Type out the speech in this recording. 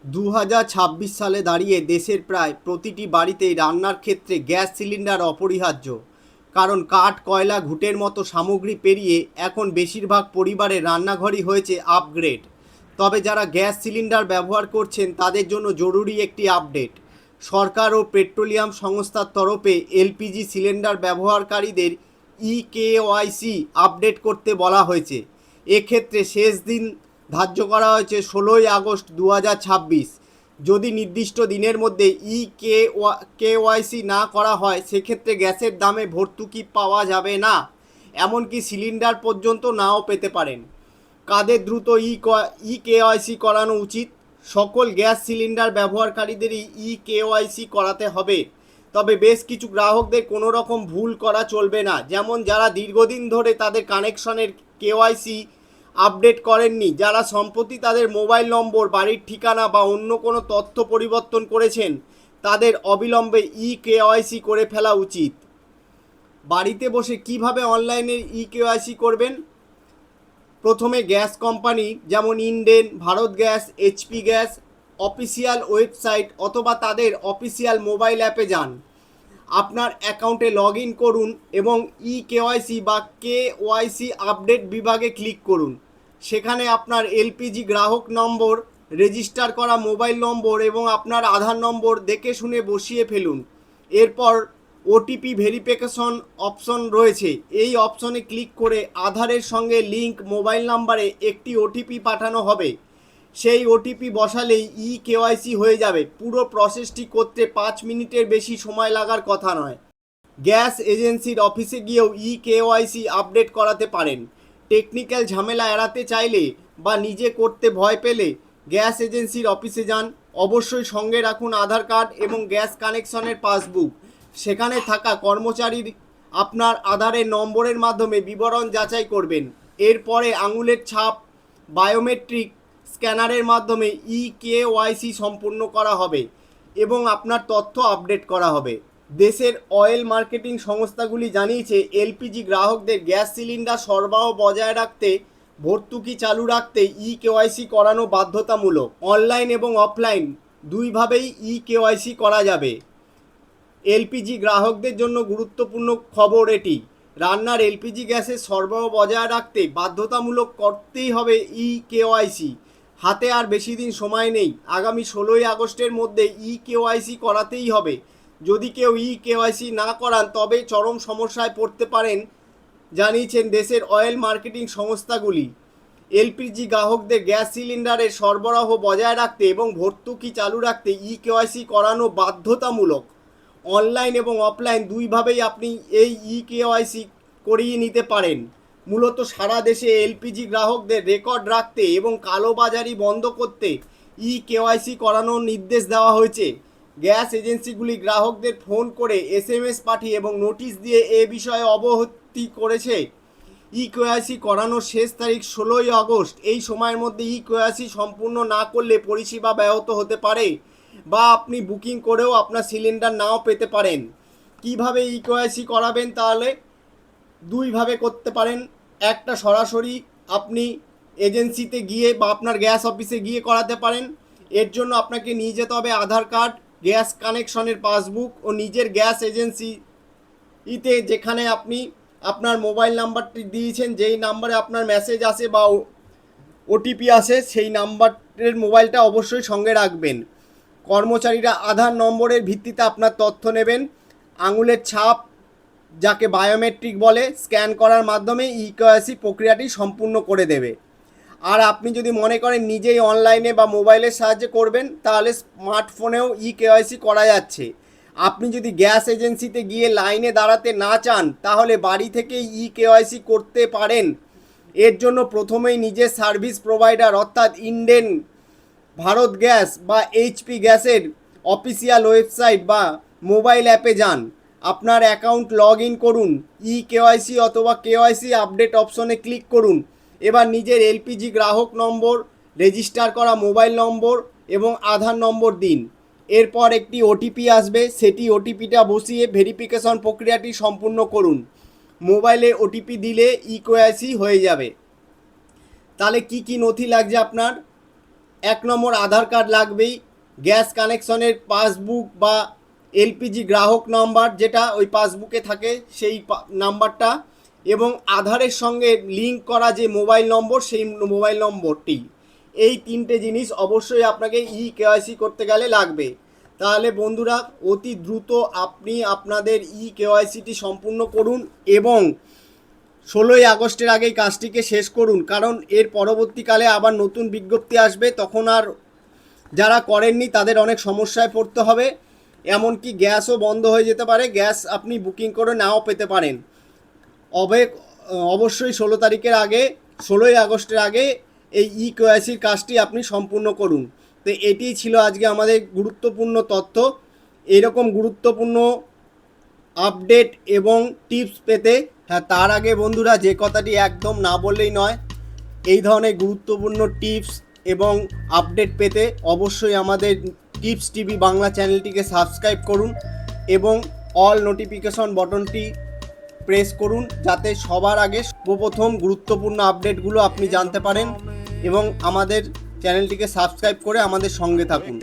2026 সালে দাঁড়িয়ে দেশের প্রায় প্রতিটি বাড়িতেই রান্নার ক্ষেত্রে গ্যাস সিলিন্ডার অপরিহার্য। কারণ কাঠ, কয়লা, ঘুঁটের মতো সামগ্রী পেরিয়ে এখন বেশিরভাগ পরিবারের রান্নাঘরই হয়েছে আপগ্রেড। তবে যারা গ্যাস সিলিন্ডার ব্যবহার করছেন তাদের জন্য জরুরি একটি আপডেট। সরকার ও পেট্রোলিয়াম সংস্থার তরফে এলপিজি সিলিন্ডার ব্যবহারকারীদের ইকেওয়াইসি আপডেট করতে বলা হয়েছে। এক্ষেত্রে শেষ দিন ধার্য করা হয়েছে 16ই আগস্ট 2026। যদি নির্দিষ্ট দিনের মধ্যে কেওয়াইসি না করা হয় সেক্ষেত্রে গ্যাসের দামে ভর্তুকি পাওয়া যাবে না, এমনকি সিলিন্ডার পর্যন্ত নাও পেতে পারেন। কাদের দ্রুত কেওয়াইসি করানো উচিত? সকল গ্যাস সিলিন্ডার ব্যবহারকারীদেরই কেওয়াইসি করাতে হবে, তবে বেশ কিছু গ্রাহকদের কোনো রকম ভুল করা চলবে না। যেমন যারা দীর্ঘদিন ধরে তাদের কানেকশনের কেওয়াইসি আপডেট করেননি, যারা সম্প্রতি তাদের মোবাইল নম্বর, বাড়ির ঠিকানা বা অন্য কোনো তথ্য পরিবর্তন করেছেন, তাদের অবিলম্বে কেওয়াইসি করে ফেলা উচিত। বাড়িতে বসে কিভাবে অনলাইনে কেওয়াইসি করবেন? প্রথমে গ্যাস কোম্পানি যেমন Indane, Bharat gas, HP gas official website অথবা তাদের অফিসিয়াল মোবাইল অ্যাপে যান। আপনার অ্যাকাউন্টে লগ ইন করুন এবং কেওয়াইসি বা কেওয়াইসি আপডেট বিভাগে ক্লিক করুন। সেখানে আপনার এলপিজি গ্রাহক নম্বর, রেজিস্টার করা মোবাইল নম্বর এবং আপনার আধার নম্বর দেখে শুনে বসিয়ে ফেলুন। এরপর ওটিপি ভেরিফিকেশন অপশন রয়েছে, এই অপশনে ক্লিক করে আধারের সঙ্গে লিঙ্ক মোবাইল নাম্বারে একটি ওটিপি পাঠানো হবে। সেই ওটিপি বসালেই কেওয়াইসি হয়ে যাবে। পুরো প্রসেসটি করতে 5 মিনিটের বেশি সময় লাগার কথা নয়। গ্যাস এজেন্সির অফিসে গিয়েও কেওয়াইসি আপডেট করাতে পারেন। টেকনিক্যাল ঝামেলা এড়াতে চাইলে বা নিজে করতে ভয় পেলে গ্যাস এজেন্সির অফিসে যান। অবশ্যই সঙ্গে রাখুন আধার কার্ড এবং গ্যাস কানেকশনের পাসবুক। সেখানে থাকা কর্মচারীর আপনার আধারের নম্বরের মাধ্যমে বিবরণ যাচাই করবেন। এরপরে আঙুলের ছাপ, বায়োমেট্রিক স্ক্যানারের মাধ্যমে কেওয়াইসি সম্পূর্ণ করা হবে এবং আপনার তথ্য আপডেট করা হবে। দেশের অয়েল মার্কেটিং সংস্থাগুলি জানিয়েছে এলপিজি গ্রাহকদের গ্যাস সিলিন্ডার সরবরাহ বজায় রাখতে, ভর্তুকি চালু রাখতে কেওয়াইসি করানো বাধ্যতামূলক। অনলাইন এবং অফলাইন দুইভাবেই কেওয়াইসি করা যাবে। এলপিজি গ্রাহকদের জন্য গুরুত্বপূর্ণ খবর এটি: রান্নার এলপিজি গ্যাসের সরবরাহ বজায় রাখতে বাধ্যতামূলক করতেই হবে কেওয়াইসি। হাতে আর বেশি দিন সময় নেই। আগামী 16ই আগস্টের মধ্যে কেওয়াইসি করাতেই হবে। যদি কেউ কেওয়াইসি না করান তবে চরম সমস্যায় পড়তে পারেন, জানিয়েছেন দেশের অয়েল মার্কেটিং সংস্থাগুলি। এলপিজি গ্রাহকদের গ্যাস সিলিন্ডারের সরবরাহ বজায় রাখতে এবং ভর্তুকি চালু রাখতে কেওয়াইসি করানো বাধ্যতামূলক। অনলাইন এবং অফলাইন দুইভাবেই আপনি এই কেওয়াইসি করিয়ে নিতে পারেন। মূলত সারা দেশে এলপিজি গ্রাহকদের রেকর্ড রাখতে এবং কালোবাজারি বন্ধ করতে কেওয়াইসি করানোর নির্দেশ দেওয়া হয়েছে। গ্যাস এজেন্সিগুলি গ্রাহকদের ফোন করে, এসএমএস পাঠিয়ে এবং নোটিশ দিয়ে এ বিষয়ে অবহিত করেছে। কেওয়াইসি করানোর শেষ তারিখ 16ই আগস্ট। এই সময়ের মধ্যে কেওয়াইসি সম্পূর্ণ না করলে পরিষেবা ব্যাহত হতে পারে বা আপনি বুকিং করেও আপনার সিলিন্ডার নাও পেতে পারেন। কিভাবে কেওয়াইসি করাবেন? তাহলে দুইভাবে করতে পারেন। একটা সরাসরি আপনি এজেন্সিতে গিয়ে বা আপনার গ্যাস অফিসে গিয়ে করাতে পারেন। এর জন্য আপনাকে নিয়ে যেতে হবে আধার কার্ড, গ্যাস কানেকশনের পাসবুক ও নিজের গ্যাস এজেন্সিতে যেখানে আপনি আপনার মোবাইল নাম্বারটি দিয়েছেন, যেই নাম্বারে আপনার মেসেজ আসে বা ওটিপি আসে, সেই নাম্বারের মোবাইলটা অবশ্যই সঙ্গে রাখবেন। কর্মচারীরা আধার নম্বরের ভিত্তিতে আপনার তথ্য নেবেন। আঙুলের ছাপ, যাকে বায়োমেট্রিক বলে, স্ক্যান করার মাধ্যমে কেওয়াইসি প্রক্রিয়াটি সম্পূর্ণ করে দেবে। আর আপনি যদি মনে করেন নিজেই অনলাইনে বা মোবাইলের সাহায্যে করবেন, তাহলে স্মার্টফোনেও কেওয়াইসি করা যাচ্ছে। আপনি যদি গ্যাস এজেন্সিতে গিয়ে লাইনে দাঁড়াতে না চান তাহলে বাড়ি থেকেই কেওয়াইসি করতে পারেন। এর জন্য প্রথমেই নিজের সার্ভিস প্রোভাইডার অর্থাৎ ইন্ডেন, ভারত গ্যাস বা এইচপি গ্যাসের অফিসিয়াল ওয়েবসাইট বা মোবাইল অ্যাপে যান। আপনার অ্যাকাউন্ট লগ ইন করুন, কেওয়াইসি অথবা কেওয়াইসি আপডেট অপশনে ক্লিক করুন। এবার নিজের এলপিজি গ্রাহক নম্বর, রেজিস্টার করা মোবাইল নম্বর এবং আধার নম্বর দিন। এরপর একটি ওটিপি আসবে, সেটি ওটিপিটা বসিয়ে ভেরিফিকেশন প্রক্রিয়াটি সম্পূর্ণ করুন। মোবাইলে ওটিপি দিলে কেওয়াইসি হয়ে যাবে। তাহলে কি কি নথি লাগছে আপনার? এক নম্বর আধার কার্ড লাগবেই, গ্যাস কানেকশনের পাসবুক বা এলপিজি গ্রাহক নাম্বার যেটা ওই পাসবুকে থাকে সেই নাম্বারটা, এবং আধারের সঙ্গে লিঙ্ক করা যে মোবাইল নম্বর সেই মোবাইল নম্বরটি। এই তিনটে জিনিস অবশ্যই আপনাকে কেওয়াইসি করতে গেলে লাগবে। তাহলে বন্ধুরা অতি দ্রুত আপনি আপনাদের কেওয়াইসিটি সম্পূর্ণ করুন এবং 16ই আগস্টের আগেই কাজটিকে শেষ করুন, কারণ এর পরবর্তীকালে আবার নতুন বিজ্ঞপ্তি আসবে, তখন আর যারা করেননি তাদের অনেক সমস্যায় পড়তে হবে, এমনকি গ্যাসও বন্ধ হয়ে যেতে পারে, গ্যাস আপনি বুকিং করে নাও পেতে পারেন। অবশ্যই 16ই আগস্টের আগে এই কেওয়াইসির কাজটি আপনি সম্পূর্ণ করুন। তো এটিই ছিল আজকে আমাদের গুরুত্বপূর্ণ তথ্য। এরকম গুরুত্বপূর্ণ আপডেট এবং টিপস পেতে, হ্যাঁ তার আগে বন্ধুরা যে কথাটি একদম না বললেই নয়, এই ধরনের গুরুত্বপূর্ণ টিপস এবং আপডেট পেতে অবশ্যই আমাদের টিপস টিভি বাংলা চ্যানেলটিকে সাবস্ক্রাইব করুন এবং অল নোটিফিকেশন বাটনটি প্রেস করুন, যাতে সবার আগে সর্বপ্রথম গুরুত্বপূর্ণ আপডেটগুলো আপনি জানতে পারেন, এবং আমাদের চ্যানেলটিকে সাবস্ক্রাইব করে আমাদের সঙ্গে থাকুন।